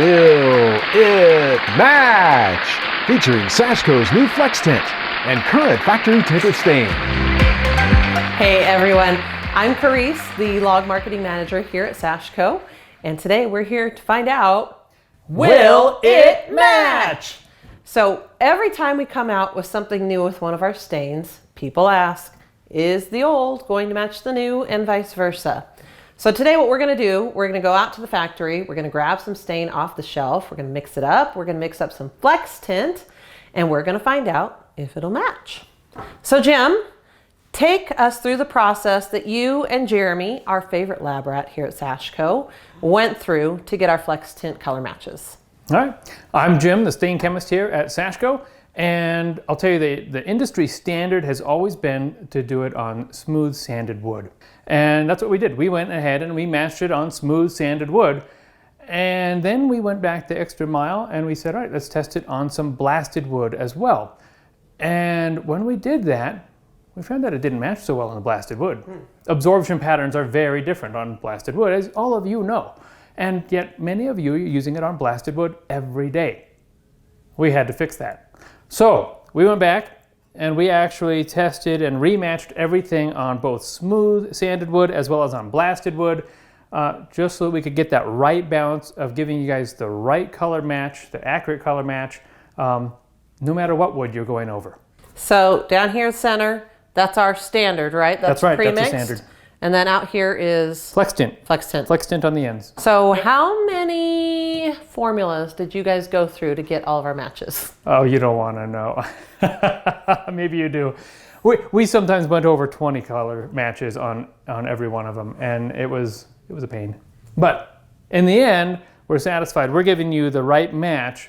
Will It Match? Featuring Sashco's new Flex Tint and current factory tinted stain. Hey everyone, I'm Carice, the log marketing manager here at Sashco, and today we're here to find out, will it match? So every time we come out with something new with one of our stains, people ask, is the old going to match the new, and vice versa? So today what we're going to do, we're going to go out to the factory, we're going to grab some stain off the shelf, we're going to mix it up, we're going to mix up some Flex Tint, and we're going to find out if it'll match. So Jim, take us through the process that you and Jeremy, our favorite lab rat here at Sashco, went through to get our Flex Tint color matches. All right, I'm Jim, the stain chemist here at Sashco, and I'll tell you the industry standard has always been to do it on smooth sanded wood. And that's what we did. We went ahead and we matched it on smooth sanded wood. And then we went back the extra mile and we said, all right, let's test it on some blasted wood as well. And when we did that, we found that it didn't match so well on the blasted wood. Absorption patterns are very different on blasted wood, as all of you know. And yet many of you are using it on blasted wood every day. We had to fix that. So we went back and we actually tested and rematched everything on both smooth sanded wood as well as on blasted wood, just so that we could get that right balance of giving you guys the right color match, the accurate color match, no matter what wood you're going over. So down here in the center, that's our standard, right? That's right, pre-mixed. that's the standard. And then out here is Flex Tint. Flex Tint. Flex Tint on the ends. So how many formulas did you guys go through to get all of our matches? Oh, you don't want to know. Maybe you do. We sometimes went over 20 color matches on every one of them, and it was a pain. But in the end, we're satisfied. We're giving you the right match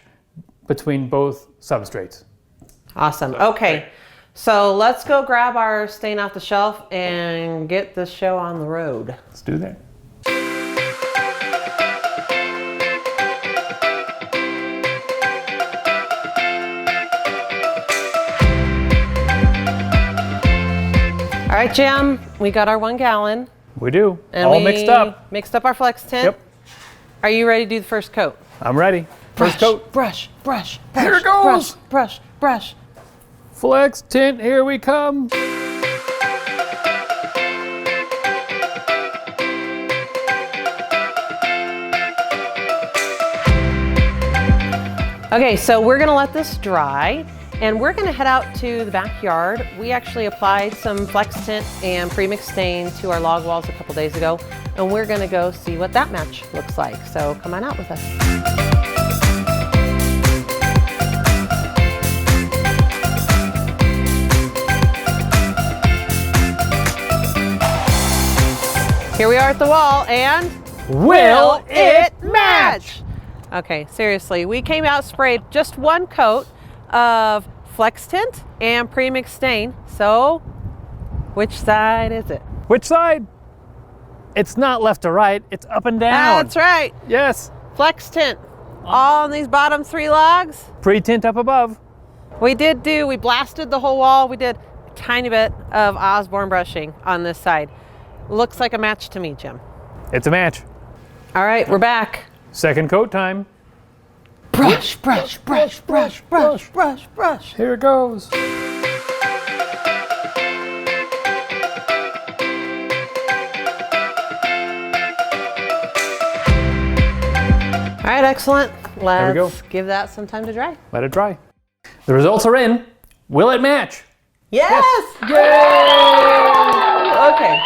between both substrates. Awesome. Okay. So let's go grab our stain off the shelf and get this show on the road. Let's do that. All right, Jim, we got our 1 gallon. We do. And all we mixed up. Mixed up our Flex Tint. Yep. Are you ready to do the first coat? I'm ready. First coat. Brush. Here it goes. Brush. Flex Tint, here we come. Okay, so we're gonna let this dry and we're gonna head out to the backyard. We actually applied some Flex Tint and pre-mixed stain to our log walls a couple days ago, and we're gonna go see what that match looks like. So come on out with us. Here we are at the wall, and will it match? Okay, seriously, we came out, sprayed just 1 coat of Flex Tint and pre-mixed stain. So, which side is it? Which side? It's not left to right, it's up and down. That's right. Yes. Flex Tint. All on these bottom 3 logs. Pre-tint up above. We blasted the whole wall. We did a tiny bit of Osborne brushing on this side. Looks like a match to me, Jim. It's a match. All right, we're back. Second coat time. Brush. Here it goes. All right, excellent. There we go. Let's give that some time to dry. Let it dry. The results are in. Will it match? Yes! Yay! Okay,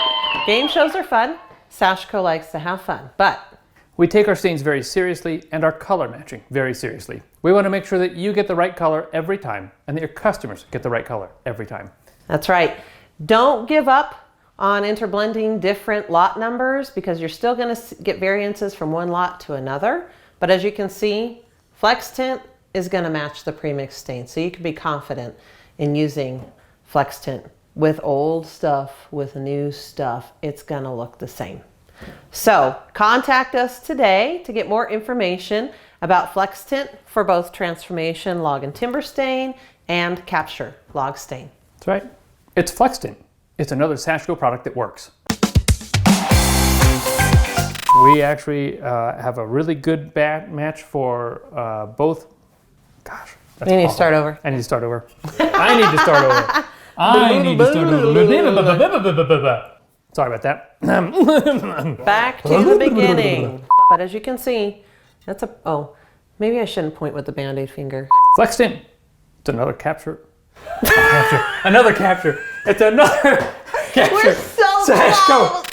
game shows are fun. Sashco likes to have fun, but we take our stains very seriously and our color matching very seriously. We want to make sure that you get the right color every time and that your customers get the right color every time. that's right. Don't give up on interblending different lot numbers because you're still going to get variances from one lot to another. But as you can see, Flex Tint is going to match the pre-mixed stain. So you can be confident in using Flex Tint with old stuff, with new stuff. It's going to look the same. So contact us today to get more information about Flex Tint for both transformation log and timber stain and capture log stain. That's right. It's Flex Tint. It's another Sashco product that works. We actually have a really good match for both. Gosh. That's You need to awful. start over. I need to start over. I need to start over. I need to start over. Sorry about that. Back to the beginning. But as you can see, that's a, oh, maybe I shouldn't point with the Band-Aid finger. Flex Tint. It's another capture. Another capture. It's another capture. We're so Sashco. close.